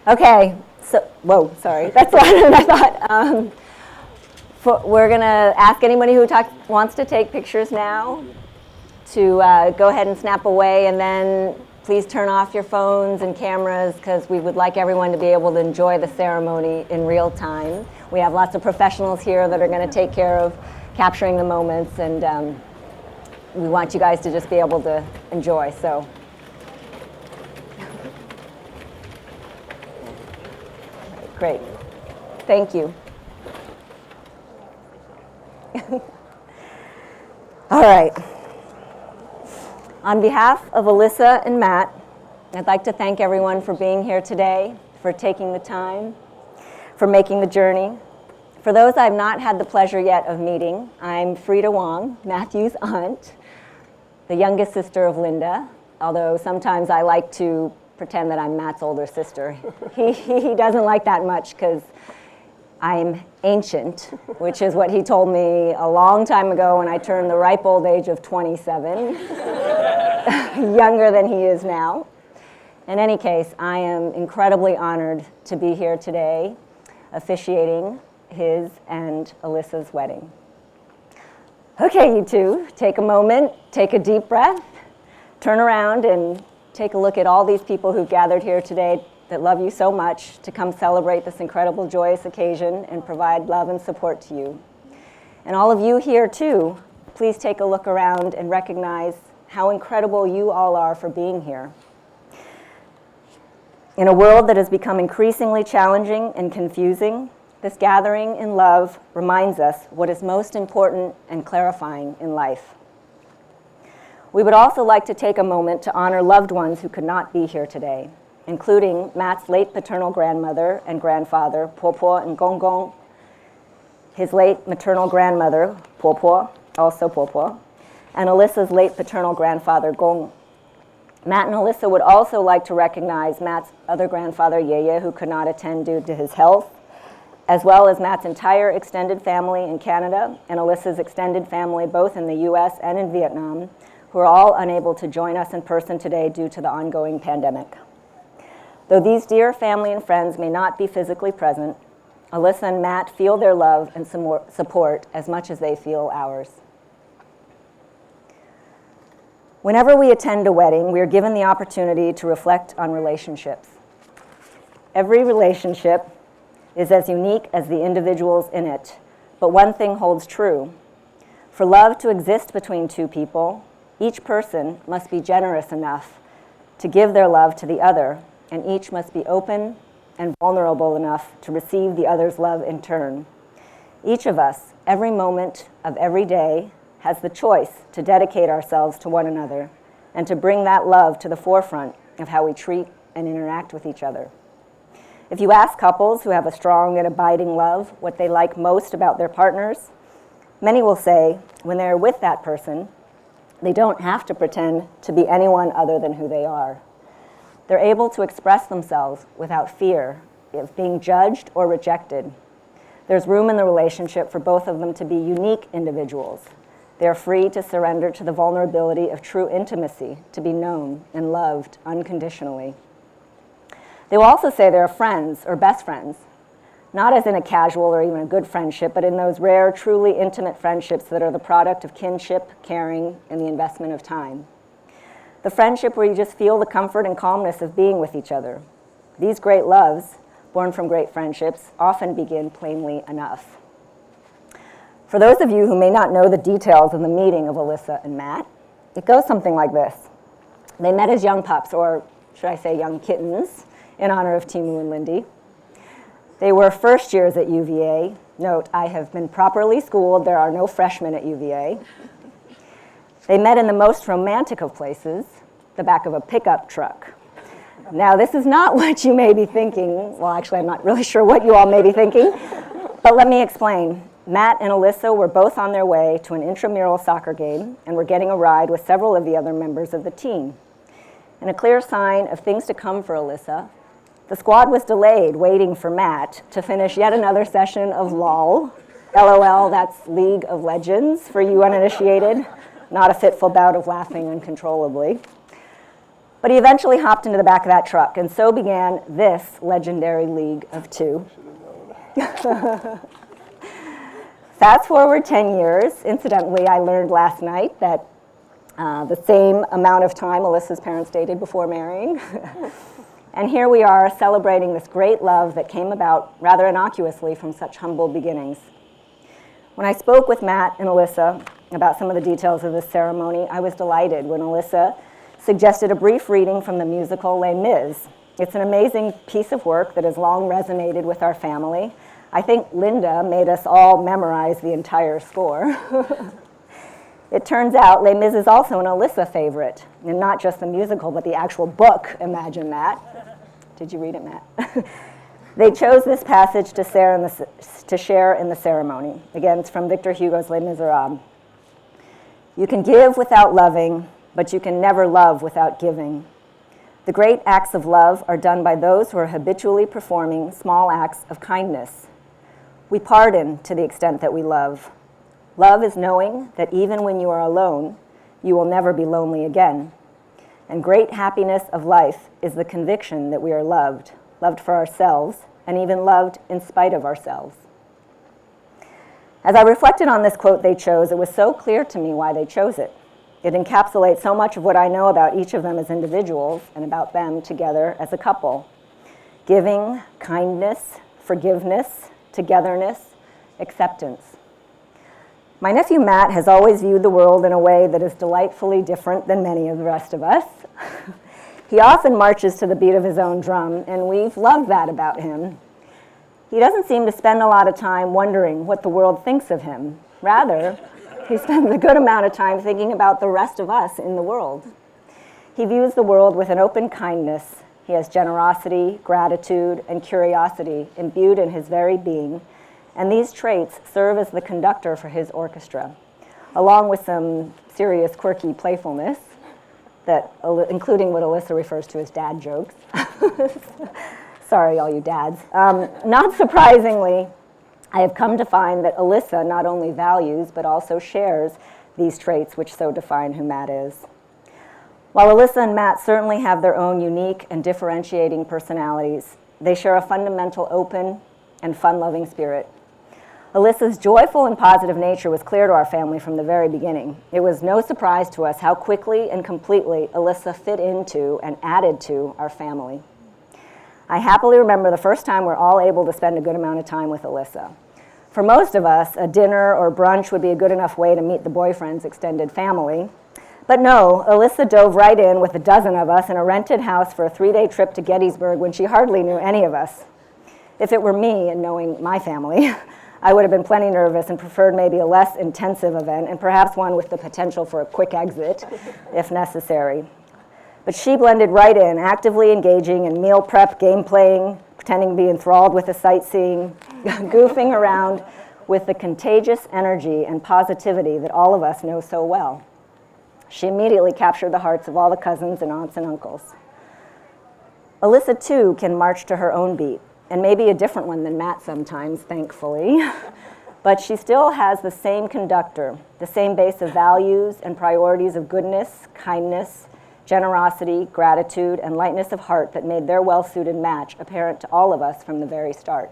Okay, so, whoa, sorry, that's louder than I thought. We're going to ask anybody who wants to take pictures now to go ahead and snap away, and then please turn off your phones and cameras because we would like everyone to be able to enjoy the ceremony in real time. We have lots of professionals here that are going to take care of capturing the moments, and we want you guys to just be able to enjoy. So. Great. Thank you. All right. On behalf of Elissa and Matt, I'd like to thank everyone for being here today, for taking the time, for making the journey. For those I've not had the pleasure yet of meeting, I'm Frida Wong, Matthew's aunt, the youngest sister of Linda, although sometimes I like to pretend that I'm Matt's older sister. He doesn't like that much because I'm ancient, which is what he told me a long time ago when I turned the ripe old age of 27, younger than he is now. In any case, I am incredibly honored to be here today officiating his and Elissa's wedding. Okay, you two, take a moment, take a deep breath, turn around and take a look at all these people who've gathered here today that love you so much to come celebrate this incredible, joyous occasion and provide love and support to you. And all of you here too, please take a look around and recognize how incredible you all are for being here. In a world that has become increasingly challenging and confusing, this gathering in love reminds us what is most important and clarifying in life. We would also like to take a moment to honor loved ones who could not be here today, including Matt's late paternal grandmother and grandfather, Popo and Gongong, his late maternal grandmother, Popo, also Popo, and Elissa's late paternal grandfather, Gong. Matt and Elissa would also like to recognize Matt's other grandfather, Yeye, who could not attend due to his health, as well as Matt's entire extended family in Canada and Elissa's extended family both in the US and in Vietnam, who are all unable to join us in person today due to the ongoing pandemic. Though these dear family and friends may not be physically present, Elissa and Matt feel their love and support as much as they feel ours. Whenever we attend a wedding, we are given the opportunity to reflect on relationships. Every relationship is as unique as the individuals in it, but one thing holds true. For love to exist between two people, each person must be generous enough to give their love to the other, and each must be open and vulnerable enough to receive the other's love in turn. Each of us, every moment of every day, has the choice to dedicate ourselves to one another and to bring that love to the forefront of how we treat and interact with each other. If you ask couples who have a strong and abiding love what they like most about their partners, many will say when they're with that person, they don't have to pretend to be anyone other than who they are. They're able to express themselves without fear of being judged or rejected. There's room in the relationship for both of them to be unique individuals. They're free to surrender to the vulnerability of true intimacy, to be known and loved unconditionally. They will also say they're friends or best friends, not as in a casual or even a good friendship, but in those rare, truly intimate friendships that are the product of kinship, caring, and the investment of time. The friendship where you just feel the comfort and calmness of being with each other. These great loves, born from great friendships, often begin plainly enough. For those of you who may not know the details of the meeting of Elissa and Matt, it goes something like this. They met as young pups, or should I say young kittens, in honor of Timu and Lindy. They were first years at UVA. Note, I have been properly schooled. There are no freshmen at UVA. They met in the most romantic of places, the back of a pickup truck. Now, this is not what you may be thinking. Well, actually, I'm not really sure what you all may be thinking, but let me explain. Matt and Elissa were both on their way to an intramural soccer game and were getting a ride with several of the other members of the team. In a clear sign of things to come for Elissa, the squad was delayed, waiting for Matt to finish yet another session of LOL. LOL, that's League of Legends for you uninitiated. Not a fitful bout of laughing uncontrollably. But he eventually hopped into the back of that truck, and so began this legendary League of Two. Fast forward 10 years. Incidentally, I learned last night that the same amount of time Elissa's parents dated before marrying. And here we are celebrating this great love that came about rather innocuously from such humble beginnings. When I spoke with Matt and Elissa about some of the details of this ceremony, I was delighted when Elissa suggested a brief reading from the musical Les Mis. It's an amazing piece of work that has long resonated with our family. I think Linda made us all memorize the entire score. It turns out Les Mis is also an Elissa favorite, and not just the musical, but the actual book. Imagine that. Did you read it, Matt? They chose this passage to share in the ceremony. Again, it's from Victor Hugo's Les Miserables. You can give without loving, but you can never love without giving. The great acts of love are done by those who are habitually performing small acts of kindness. We pardon to the extent that we love. Love is knowing that even when you are alone, you will never be lonely again. And great happiness of life is the conviction that we are loved, loved for ourselves, and even loved in spite of ourselves. As I reflected on this quote they chose, it was so clear to me why they chose it. It encapsulates so much of what I know about each of them as individuals and about them together as a couple. Giving, kindness, forgiveness, togetherness, acceptance. My nephew Matt has always viewed the world in a way that is delightfully different than many of the rest of us. He often marches to the beat of his own drum, and we've loved that about him. He doesn't seem to spend a lot of time wondering what the world thinks of him. Rather, he spends a good amount of time thinking about the rest of us in the world. He views the world with an open kindness. He has generosity, gratitude, and curiosity imbued in his very being, and these traits serve as the conductor for his orchestra, along with some serious, quirky playfulness, including what Elissa refers to as dad jokes. Sorry, all you dads. Not surprisingly, I have come to find that Elissa not only values, but also shares these traits which so define who Matt is. While Elissa and Matt certainly have their own unique and differentiating personalities, they share a fundamental open and fun-loving spirit. Elissa's joyful and positive nature was clear to our family from the very beginning. It was no surprise to us how quickly and completely Elissa fit into and added to our family. I happily remember the first time we're all able to spend a good amount of time with Elissa. For most of us, a dinner or brunch would be a good enough way to meet the boyfriend's extended family. But no, Elissa dove right in with a dozen of us in a rented house for a 3-day trip to Gettysburg when she hardly knew any of us. If it were me and knowing my family, I would have been plenty nervous and preferred maybe a less intensive event and perhaps one with the potential for a quick exit if necessary. But she blended right in, actively engaging in meal prep, game playing, pretending to be enthralled with the sightseeing, goofing around with the contagious energy and positivity that all of us know so well. She immediately captured the hearts of all the cousins and aunts and uncles. Elissa, too, can march to her own beat, and maybe a different one than Matt sometimes, thankfully. But she still has the same conductor, the same base of values and priorities of goodness, kindness, generosity, gratitude, and lightness of heart that made their well-suited match apparent to all of us from the very start.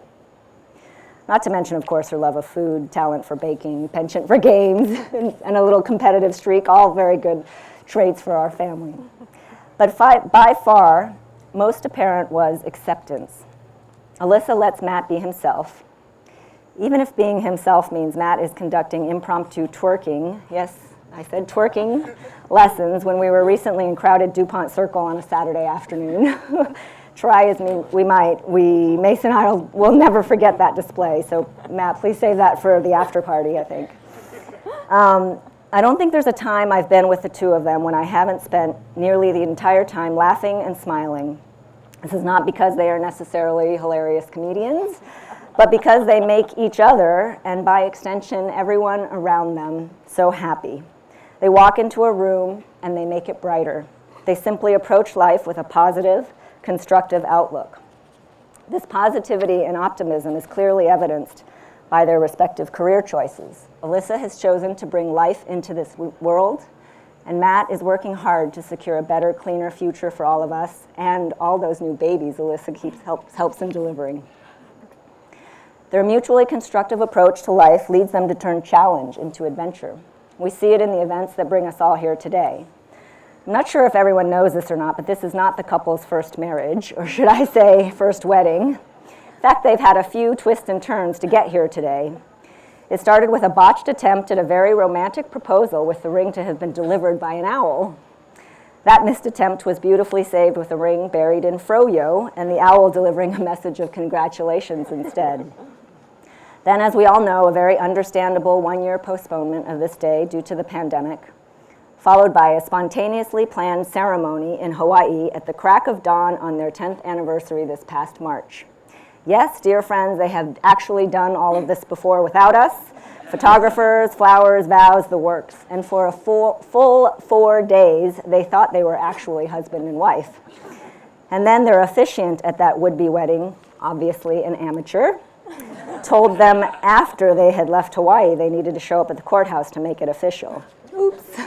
Not to mention, of course, her love of food, talent for baking, penchant for games, and a little competitive streak, all very good traits for our family. But by far, most apparent was acceptance. Elissa lets Matt be himself. Even if being himself means Matt is conducting impromptu twerking, yes, I said twerking, lessons when we were recently in crowded DuPont Circle on a Saturday afternoon. Try as we might, Mason and I will never forget that display. So Matt, please save that for the after party, I think. I don't think there's a time I've been with the two of them when I haven't spent nearly the entire time laughing and smiling. This is not because they are necessarily hilarious comedians, but because they make each other, and by extension, everyone around them, so happy. They walk into a room and they make it brighter. They simply approach life with a positive, constructive outlook. This positivity and optimism is clearly evidenced by their respective career choices. Elissa has chosen to bring life into this world And Matt is working hard to secure a better, cleaner future for all of us and all those new babies Elissa helps in delivering. Their mutually constructive approach to life leads them to turn challenge into adventure. We see it in the events that bring us all here today. I'm not sure if everyone knows this or not, but this is not the couple's first marriage, or should I say first wedding. In fact, they've had a few twists and turns to get here today. It started with a botched attempt at a very romantic proposal with the ring to have been delivered by an owl. That missed attempt was beautifully saved with a ring buried in froyo and the owl delivering a message of congratulations instead. Then, as we all know, a very understandable one-year postponement of this day due to the pandemic, followed by a spontaneously planned ceremony in Hawaii at the crack of dawn on their 10th anniversary this past March. Yes, dear friends, they have actually done all of this before without us. Photographers, flowers, vows, the works. And for a full 4 days, they thought they were actually husband and wife. And then their officiant at that would-be wedding, obviously an amateur, told them after they had left Hawaii they needed to show up at the courthouse to make it official. Oops.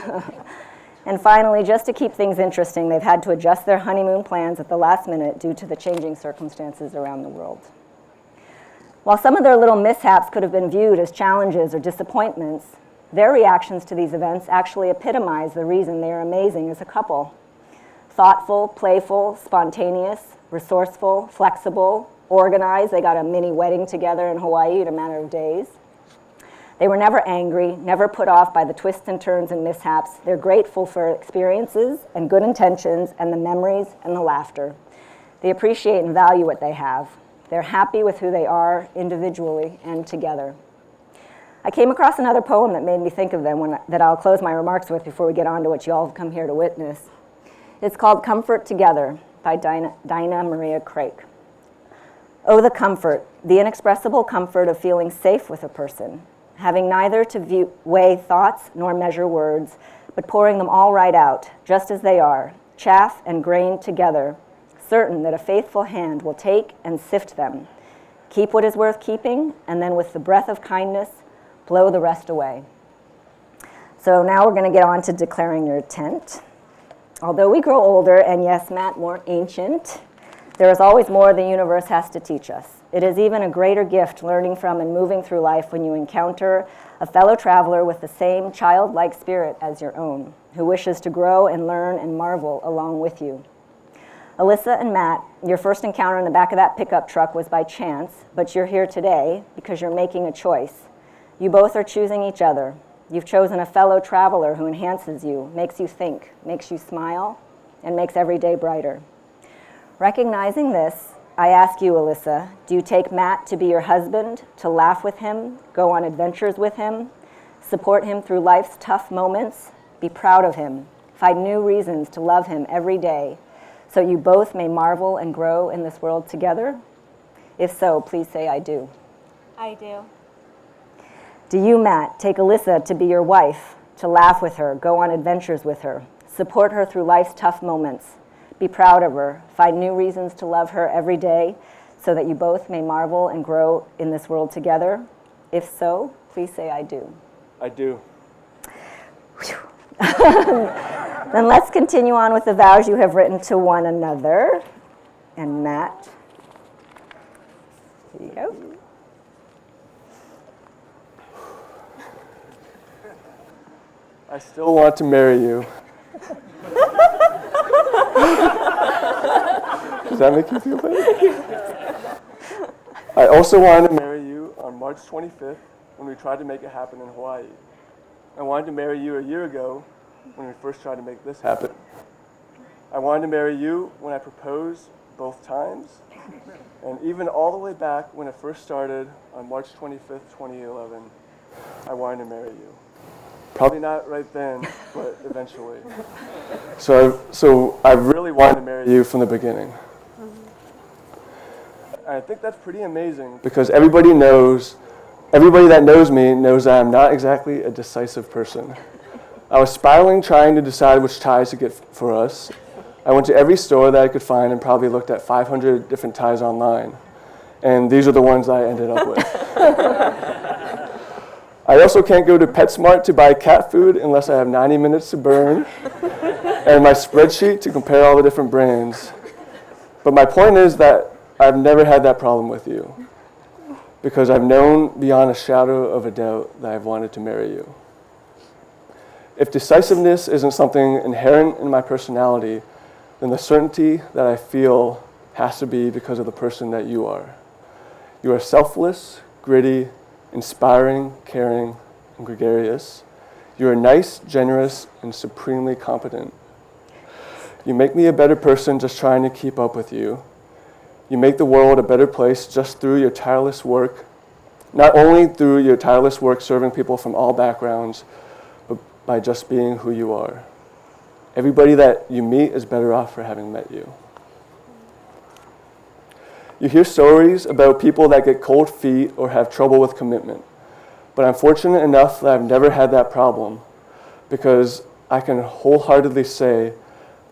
And finally, just to keep things interesting, they've had to adjust their honeymoon plans at the last minute due to the changing circumstances around the world. While some of their little mishaps could have been viewed as challenges or disappointments, their reactions to these events actually epitomize the reason they are amazing as a couple. Thoughtful, playful, spontaneous, resourceful, flexible, organized. They got a mini wedding together in Hawaii in a matter of days. They were never angry, never put off by the twists and turns and mishaps. They're grateful for experiences and good intentions and the memories and the laughter. They appreciate and value what they have. They're happy with who they are individually and together. I came across another poem that made me think of them that I'll close my remarks with before we get on to what you all have come here to witness. It's called Comfort Together by Dinah Maria Craik. Oh, the comfort, the inexpressible comfort of feeling safe with a person, having neither to weigh thoughts nor measure words, but pouring them all right out, just as they are, chaff and grain together, certain that a faithful hand will take and sift them, keep what is worth keeping, and then with the breath of kindness, blow the rest away. So now we're going to get on to declaring your intent. Although we grow older, and yes, Matt, more ancient, there is always more the universe has to teach us. It is even a greater gift learning from and moving through life when you encounter a fellow traveler with the same childlike spirit as your own, who wishes to grow and learn and marvel along with you. Elissa and Matt, your first encounter in the back of that pickup truck was by chance, but you're here today because you're making a choice. You both are choosing each other. You've chosen a fellow traveler who enhances you, makes you think, makes you smile, and makes every day brighter. Recognizing this, I ask you, Elissa, do you take Matt to be your husband, to laugh with him, go on adventures with him, support him through life's tough moments, be proud of him, find new reasons to love him every day, so you both may marvel and grow in this world together? If so, please say I do. I do. Do you, Matt, take Elissa to be your wife, to laugh with her, go on adventures with her, support her through life's tough moments, be proud of her, find new reasons to love her every day so that you both may marvel and grow in this world together? If so, please say I do. I do. Then let's continue on with the vows you have written to one another. And Matt, here you go. I still want to marry you. Does that make you feel better? I also wanted to marry you on March 25th when we tried to make it happen in Hawaii. I wanted to marry you a year ago when we first tried to make this happen. I wanted to marry you when I proposed both times, and even all the way back when it first started on March 25th, 2011, I wanted to marry you. Probably not right then, but eventually. So I really wanted to marry you from the beginning. And I think that's pretty amazing because everybody that knows me knows that I'm not exactly a decisive person. I was spiraling trying to decide which ties to get for us. I went to every store that I could find and probably looked at 500 different ties online. And these are the ones I ended up with. I also can't go to PetSmart to buy cat food unless I have 90 minutes to burn and my spreadsheet to compare all the different brands. But my point is that I've never had that problem with you because I've known beyond a shadow of a doubt that I've wanted to marry you. If decisiveness isn't something inherent in my personality, then the certainty that I feel has to be because of the person that you are. You are selfless, gritty, inspiring, caring, and gregarious. You are nice, generous, and supremely competent. You make me a better person just trying to keep up with you. You make the world a better place just through your tireless work, not only through your tireless work serving people from all backgrounds, but by just being who you are. Everybody that you meet is better off for having met you. You hear stories about people that get cold feet or have trouble with commitment, but I'm fortunate enough that I've never had that problem because I can wholeheartedly say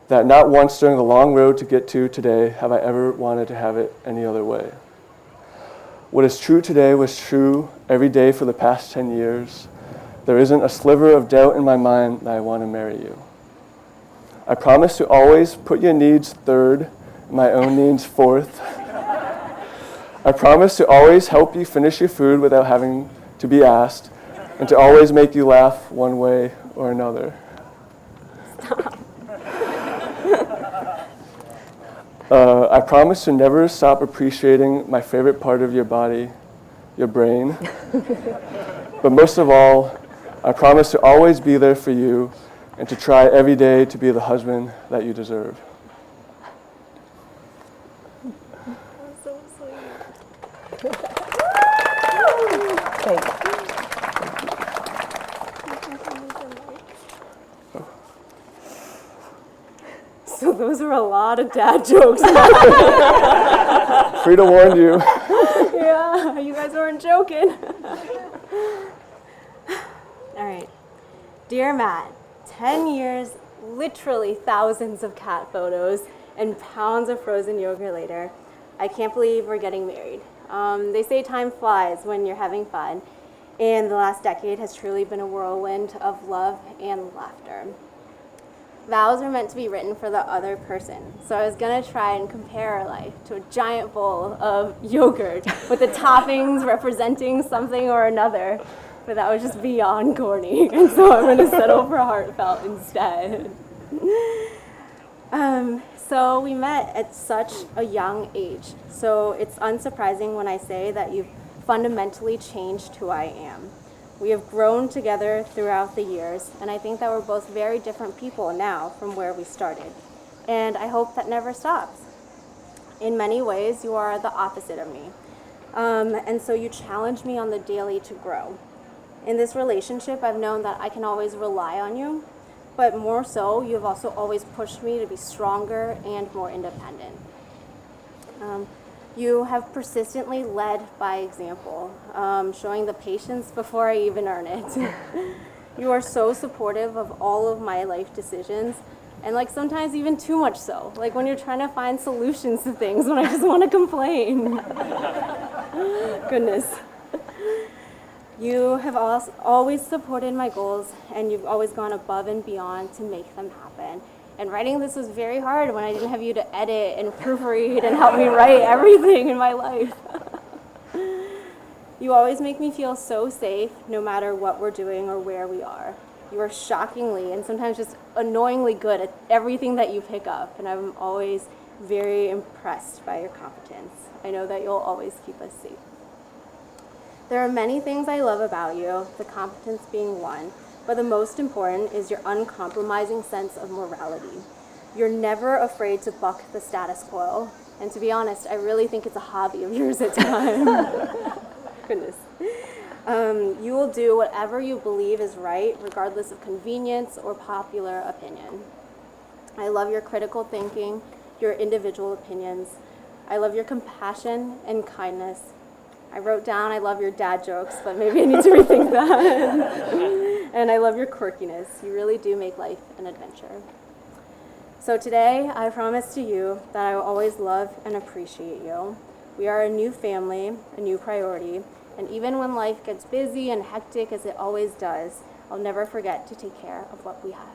that not once during the long road to get to today have I ever wanted to have it any other way. What is true today was true every day for the past 10 years. There isn't a sliver of doubt in my mind that I want to marry you. I promise to always put your needs third, my own needs fourth. I promise to always help you finish your food without having to be asked, and to always make you laugh one way or another. I promise to never stop appreciating my favorite part of your body, your brain. But most of all, I promise to always be there for you and to try every day to be the husband that you deserve. So sweet. Thanks. So those are a lot of dad jokes. Frida warned you. Yeah, you guys weren't joking. All right. Dear Matt, 10 years, literally thousands of cat photos, and pounds of frozen yogurt later, I can't believe we're getting married. They say time flies when you're having fun, and the last decade has truly been a whirlwind of love and laughter. Vows are meant to be written for the other person, so I was gonna try and compare our life to a giant bowl of yogurt with the toppings representing something or another, but that was just beyond corny, and so I'm gonna settle for heartfelt instead. So we met at such a young age, so it's unsurprising when I say that you've fundamentally changed who I am. We have grown together throughout the years, and I think that we're both very different people now from where we started. And I hope that never stops. In many ways, you are the opposite of me. And so you challenge me on the daily to grow. In this relationship, I've known that I can always rely on you, but more so, you've also always pushed me to be stronger and more independent. You have persistently led by example, showing the patience before I even earn it. You are so supportive of all of my life decisions, and like sometimes even too much so, like when you're trying to find solutions to things when I just want to complain. Goodness. You have always supported my goals, and you've always gone above and beyond to make them happen. And writing this was very hard when I didn't have you to edit and proofread and help me write everything in my life. You always make me feel so safe no matter what we're doing or where we are. You are shockingly and sometimes just annoyingly good at everything that you pick up, and I'm always very impressed by your competence. I know that you'll always keep us safe. There are many things I love about you, the competence being one, but the most important is your uncompromising sense of morality. You're never afraid to buck the status quo, and to be honest, I really think it's a hobby of yours at times. Goodness. You will do whatever you believe is right, regardless of convenience or popular opinion. I love your critical thinking, your individual opinions. I love your compassion and kindness. I wrote down I love your dad jokes, but maybe I need to rethink that. And I love your quirkiness. You really do make life an adventure. So today, I promise to you that I will always love and appreciate you. We are a new family, a new priority, And even when life gets busy and hectic, as it always does, I'll never forget to take care of what we have.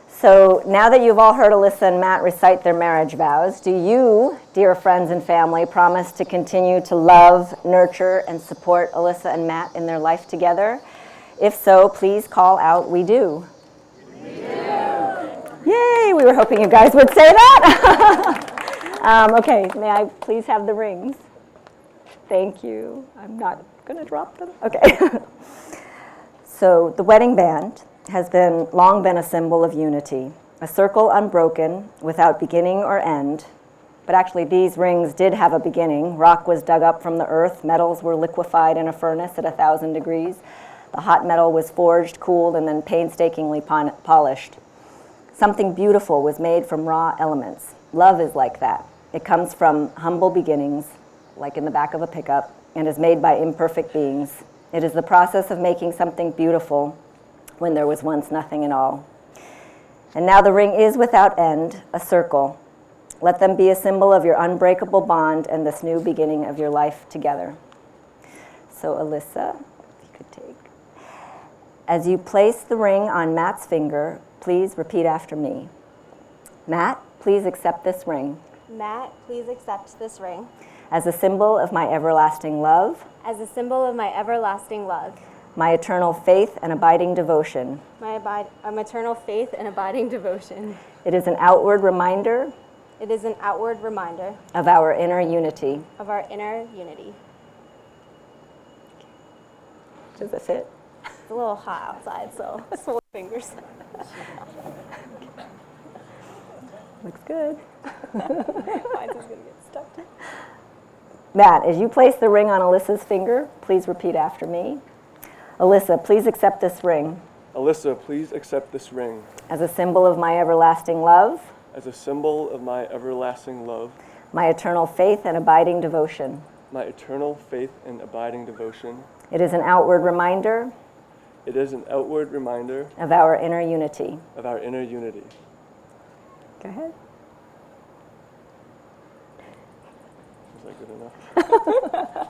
So now that you've all heard Elissa and Matt recite their marriage vows, do you, dear friends and family, promise to continue to love, nurture, and support Elissa and Matt in their life together? If so, please call out, "We do." We do. Yay, we were hoping you guys would say that. Okay, may I please have the rings? Thank you. I'm not going to drop them. Okay. So the wedding band has long been a symbol of unity, a circle unbroken, without beginning or end. But actually, these rings did have a beginning. Rock was dug up from the earth. Metals were liquefied in a furnace at 1,000 degrees. The hot metal was forged, cooled, and then painstakingly polished. Something beautiful was made from raw elements. Love is like that. It comes from humble beginnings, like in the back of a pickup, and is made by imperfect beings. It is the process of making something beautiful when there was once nothing at all. And now the ring is without end, a circle. Let them be a symbol of your unbreakable bond and this new beginning of your life together. So Elissa, if you could take. As you place the ring on Matt's finger, please repeat after me. Matt, please accept this ring. Matt, please accept this ring. As a symbol of my everlasting love. As a symbol of my everlasting love. My eternal faith and abiding devotion. My eternal faith and abiding devotion. It is an outward reminder. It is an outward reminder. Of our inner unity. Of our inner unity. Does it fit? It's a little hot outside, so just hold your fingers. Looks good. Mine's just gonna get stuck. Matt, as you place the ring on Elissa's finger, please repeat after me. Elissa, please accept this ring. Elissa, please accept this ring. As a symbol of my everlasting love. As a symbol of my everlasting love. My eternal faith and abiding devotion. My eternal faith and abiding devotion. It is an outward reminder. It is an outward reminder. Of our inner unity. Of our inner unity. Go ahead. Is that good enough?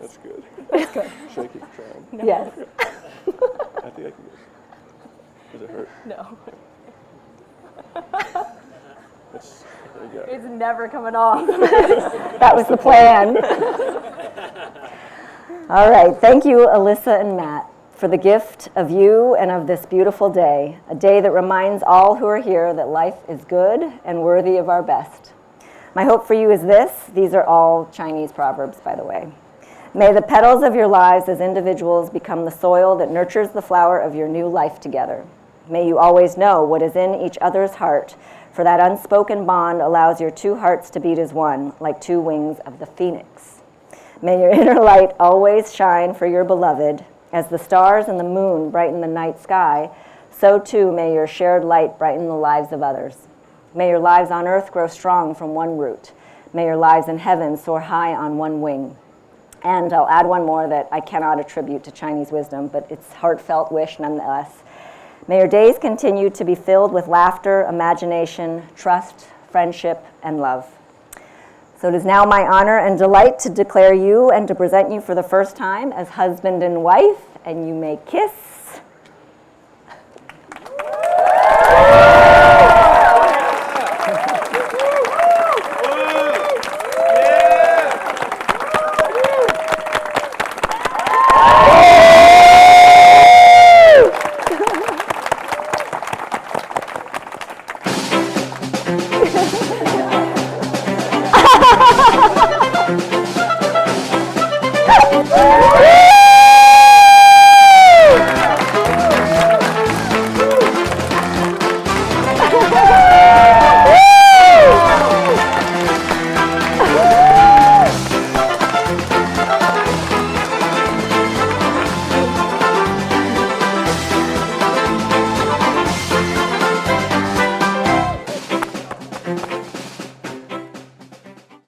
That's good. That's good. Should I keep trying? No. Yes. I think I can get. Does it hurt? No. There you go. It's never coming off. That was the plan. All right. Thank you, Elissa and Matt, for the gift of you and of this beautiful day, a day that reminds all who are here that life is good and worthy of our best. My hope for you is this. These are all Chinese proverbs, by the way. May the petals of your lives as individuals become the soil that nurtures the flower of your new life together. May you always know what is in each other's heart, for that unspoken bond allows your two hearts to beat as one, like two wings of the phoenix. May your inner light always shine for your beloved. As the stars and the moon brighten the night sky, so too may your shared light brighten the lives of others. May your lives on earth grow strong from one root. May your lives in heaven soar high on one wing. And I'll add one more that I cannot attribute to Chinese wisdom, but it's heartfelt wish nonetheless. May your days continue to be filled with laughter, imagination, trust, friendship, and love. So it is now my honor and delight to declare you and to present you for the first time as husband and wife, and you may kiss